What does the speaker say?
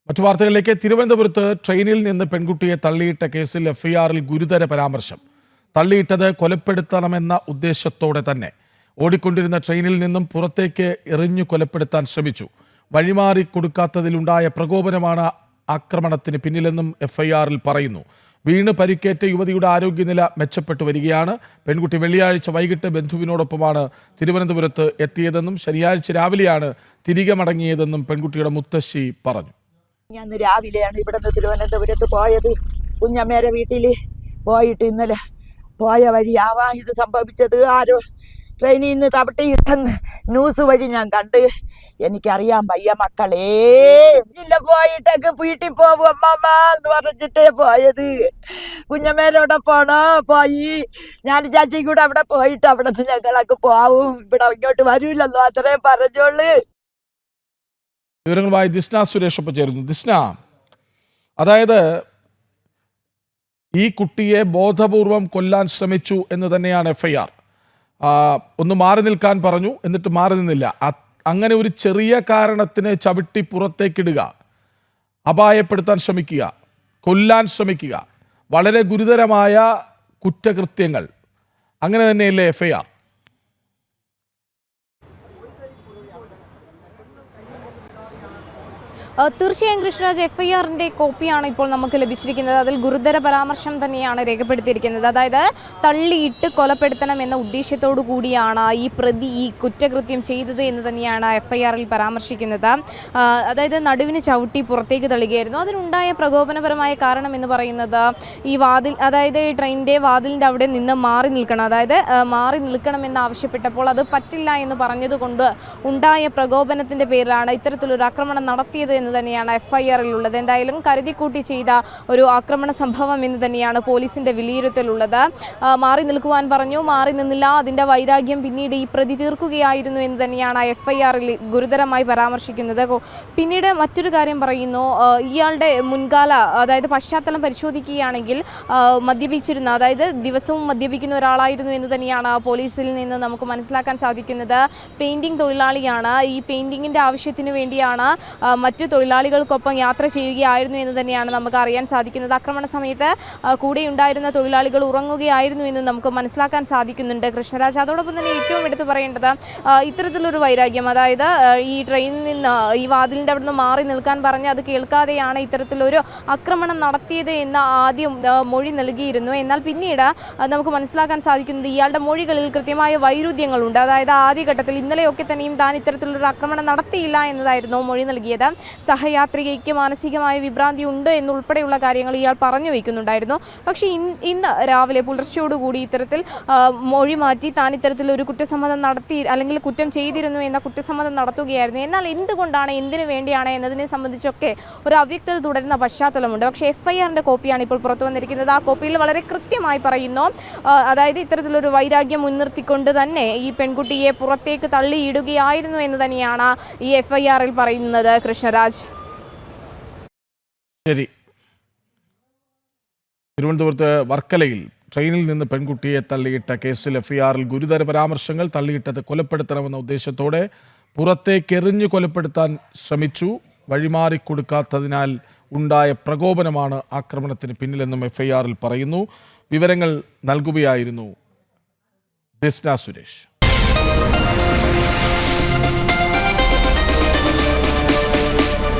മറ്റു വാർത്തകളിലേക്ക്. തിരുവനന്തപുരത്ത് ട്രെയിനിൽ നിന്ന് പെൺകുട്ടിയെ തള്ളിയിട്ട കേസിൽ എഫ്ഐആറിൽ ഗുരുതര പരാമർശം. തള്ളിയിട്ടത് കൊലപ്പെടുത്തണമെന്ന ഉദ്ദേശത്തോടെ തന്നെ. ഓടിക്കൊണ്ടിരുന്ന ട്രെയിനിൽ നിന്നും പുറത്തേക്ക് എറിഞ്ഞു കൊലപ്പെടുത്താൻ ശ്രമിച്ചു. വഴിമാറി കൊടുക്കാത്തതിലുണ്ടായ പ്രകോപനമാണ് ആക്രമണത്തിന് പിന്നിലെന്നും എഫ്ഐആറിൽ പറയുന്നു. വീണ് പരിക്കേറ്റ യുവതിയുടെ ആരോഗ്യനില മെച്ചപ്പെട്ടു വരികയാണ്. പെൺകുട്ടി വെള്ളിയാഴ്ച വൈകിട്ട് ബന്ധുവിനോടൊപ്പമാണ് തിരുവനന്തപുരത്ത് എത്തിയതെന്നും ശനിയാഴ്ച രാവിലെയാണ് തിരികെ മടങ്ങിയതെന്നും പെൺകുട്ടിയുടെ മുത്തശ്ശി പറഞ്ഞു. ഞാൻ രാവിലെയാണ് ഇവിടുന്ന് തിരുവനന്തപുരത്ത് പോയത്. കുഞ്ഞമ്മേരെ വീട്ടിൽ പോയിട്ട് ഇന്നലെ പോയ വഴിയാവാ ഇത് സംഭവിച്ചത്. ആരോ ട്രെയിനിൽ നിന്ന് തവിട്ടിയിട്ടെന്ന് ന്യൂസ് വഴി ഞാൻ കണ്ട്. എനിക്കറിയാൻ വയ്യ മക്കളെ, ഇല്ല പോയിട്ടൊക്കെ വീട്ടിൽ പോകും അമ്മമ്മ എന്ന് പറഞ്ഞിട്ടേ പോയത്. കുഞ്ഞമ്മേരോടെ പോയി ഞാൻ ചാച്ചി കൂടെ അവിടെ പോയിട്ട് അവിടെ നിന്ന് ഞങ്ങളൊക്കെ പോവും, ഇവിടെ ഇങ്ങോട്ട് വരൂലല്ലോ, അത്രേ പറഞ്ഞോളൂ. വിവരങ്ങളുമായി ദിസ്ന സുരേഷ് ഒപ്പം ചേരുന്നു. ദിസ്ന, അതായത് ഈ കുട്ടിയെ ബോധപൂർവം കൊല്ലാൻ ശ്രമിച്ചു എന്ന് തന്നെയാണ് എഫ്ഐആർ. ഒന്ന് മാറി നിൽക്കാൻ പറഞ്ഞു, എന്നിട്ട് മാറി നിന്നില്ല. അങ്ങനെ ഒരു ചെറിയ കാരണത്തിന് ചവിട്ടി പുറത്തേക്കിടുക, അപായപ്പെടുത്താൻ ശ്രമിക്കുക, കൊല്ലാൻ ശ്രമിക്കുക, വളരെ ഗുരുതരമായ കുറ്റകൃത്യങ്ങൾ. അങ്ങനെ തന്നെയല്ലേ എഫ്ഐആർ? തീർച്ചയായും കൃഷ്ണരാജ്, എഫ്ഐആറിൻ്റെ കോപ്പിയാണ് ഇപ്പോൾ നമുക്ക് ലഭിച്ചിരിക്കുന്നത്. അതിൽ ഗുരുതര പരാമർശം തന്നെയാണ് രേഖപ്പെടുത്തിയിരിക്കുന്നത്. അതായത് തള്ളിയിട്ട് കൊലപ്പെടുത്തണം എന്ന ഉദ്ദേശത്തോടു കൂടിയാണ് ഈ പ്രതി ഈ കുറ്റകൃത്യം ചെയ്തത് എന്ന് തന്നെയാണ് എഫ്ഐആറിൽ പരാമർശിക്കുന്നത്. അതായത് നടുവിന് ചവിട്ടി പുറത്തേക്ക് തള്ളുകയായിരുന്നു. അതിനുണ്ടായ പ്രകോപനപരമായ കാരണം എന്ന് പറയുന്നത് ഈ വാതിൽ, അതായത് ഈ ട്രെയിനിൻ്റെ വാതിലിൻ്റെ അവിടെ നിന്ന് മാറി നിൽക്കണം, അതായത് മാറി നിൽക്കണമെന്ന് ആവശ്യപ്പെട്ടപ്പോൾ അത് പറ്റില്ല എന്ന് പറഞ്ഞതുകൊണ്ട് ഉണ്ടായ പ്രകോപനത്തിൻ്റെ പേരിലാണ് ഇത്തരത്തിലൊരു ആക്രമണം നടത്തിയത് എന്ന് തന്നെയാണ് എഫ്ഐആറിൽ ഉള്ളത്. എന്തായാലും കരുതിക്കൂട്ടി ചെയ്ത ഒരു ആക്രമണ സംഭവം എന്ന് തന്നെയാണ് പോലീസിന്റെ വിലയിരുത്തലുള്ളത്. മാറി നിൽക്കുവാൻ പറഞ്ഞു, മാറി നിന്നില്ല. അതിന്റെ വൈരാഗ്യം പിന്നീട് ഈ പ്രതി തീർക്കുകയായിരുന്നു എന്ന് തന്നെയാണ് എഫ്ഐആറിൽ ഗുരുതരമായി പരാമർശിക്കുന്നത്. പിന്നീട് മറ്റൊരു കാര്യം പറയുന്നു, ഇയാളുടെ മുൻകാല, അതായത് പശ്ചാത്തലം പരിശോധിക്കുകയാണെങ്കിൽ മദ്യപിച്ചിരുന്ന, അതായത് ദിവസവും മദ്യപിക്കുന്ന ഒരാളായിരുന്നു എന്ന് തന്നെയാണ് പോലീസിൽ നിന്ന് നമുക്ക് മനസ്സിലാക്കാൻ സാധിക്കുന്നത്. പെയിന്റിംഗ് തൊഴിലാളിയാണ്. ഈ പെയിന്റിങ്ങിന്റെ ആവശ്യത്തിന് വേണ്ടിയാണ് മറ്റു തൊഴിലാളികൾക്കൊപ്പം യാത്ര ചെയ്യുകയായിരുന്നു എന്ന് തന്നെയാണ് നമുക്ക് അറിയാൻ സാധിക്കുന്നത്. ആക്രമണ സമയത്ത് കൂടെ ഉണ്ടായിരുന്ന തൊഴിലാളികൾ ഉറങ്ങുകയായിരുന്നു എന്ന് നമുക്ക് മനസ്സിലാക്കാൻ സാധിക്കുന്നുണ്ട് കൃഷ്ണരാജ്. അതോടൊപ്പം തന്നെ ഏറ്റവും എടുത്തു പറയേണ്ടത് ഇത്തരത്തിലൊരു വൈരാഗ്യം, അതായത് ഈ ട്രെയിനിൽ നിന്ന് ഈ വാതിലിൻ്റെ അവിടെ നിന്ന് മാറി നിൽക്കാൻ പറഞ്ഞ് അത് കേൾക്കാതെയാണ് ഇത്തരത്തിലൊരു ആക്രമണം നടത്തിയത് എന്ന് ആദ്യം മൊഴി നൽകിയിരുന്നു. എന്നാൽ പിന്നീട് നമുക്ക് മനസ്സിലാക്കാൻ സാധിക്കുന്നത് ഇയാളുടെ മൊഴികളിൽ കൃത്യമായ വൈരുദ്ധ്യങ്ങളുണ്ട്. അതായത് ആദ്യഘട്ടത്തിൽ ഇന്നലെയൊക്കെ തന്നെയും താൻ ഇത്തരത്തിലൊരു ആക്രമണം നടത്തിയില്ല എന്നതായിരുന്നു മൊഴി നൽകിയത്. സഹയാത്രികയ്ക്ക് മാനസികമായ വിഭ്രാന്തി ഉണ്ട് എന്നുൾപ്പെടെയുള്ള കാര്യങ്ങൾ ഇയാൾ പറഞ്ഞു വയ്ക്കുന്നുണ്ടായിരുന്നു. പക്ഷേ ഇന്ന് രാവിലെ പുലർച്ചയോടുകൂടി ഇത്തരത്തിൽ മൊഴി മാറ്റി താൻ ഇത്തരത്തിലൊരു കുറ്റസമ്മതം നടത്തി, അല്ലെങ്കിൽ കുറ്റം ചെയ്തിരുന്നു എന്ന കുറ്റസമ്മതം നടത്തുകയായിരുന്നു. എന്നാൽ എന്തുകൊണ്ടാണ്, എന്തിനു വേണ്ടിയാണ് എന്നതിനെ സംബന്ധിച്ചൊക്കെ ഒരു അവ്യക്തത തുടരുന്ന പശ്ചാത്തലമുണ്ട്. പക്ഷേ എഫ്ഐആറിൻ്റെ കോപ്പിയാണ് ഇപ്പോൾ പുറത്തു വന്നിരിക്കുന്നത്. ആ കോപ്പിയിൽ വളരെ കൃത്യമായി പറയുന്നു, അതായത് ഇത്തരത്തിലൊരു വൈരാഗ്യം മുൻനിർത്തിക്കൊണ്ട് തന്നെ ഈ പെൺകുട്ടിയെ പുറത്തേക്ക് തള്ളിയിടുകയായിരുന്നു എന്ന് തന്നെയാണ് ഈ എഫ്ഐആറിൽ പറയുന്നത് കൃഷ്ണരാജ്. ശരി. തിരുവനന്തപുരത്ത് വർക്കലയിൽ ട്രെയിനിൽ നിന്ന് പെൺകുട്ടിയെ തള്ളിയിട്ട കേസിൽ എഫ്ഐആറിൽ ഗുരുതര പരാമർശങ്ങൾ. തള്ളിയിട്ടത് കൊലപ്പെടുത്തണമെന്ന ഉദ്ദേശത്തോടെ പുറത്തേക്കെറിഞ്ഞു കൊലപ്പെടുത്താൻ ശ്രമിച്ചു. വഴിമാറിക്കൊടുക്കാത്തതിനാൽ ഉണ്ടായ പ്രകോപനമാണ് ആക്രമണത്തിന് പിന്നിലെന്നും എഫ്ഐആറിൽ പറയുന്നു. വിവരങ്ങൾ നൽകുകയായിരുന്നു ദിസ്ന സുരേഷ്.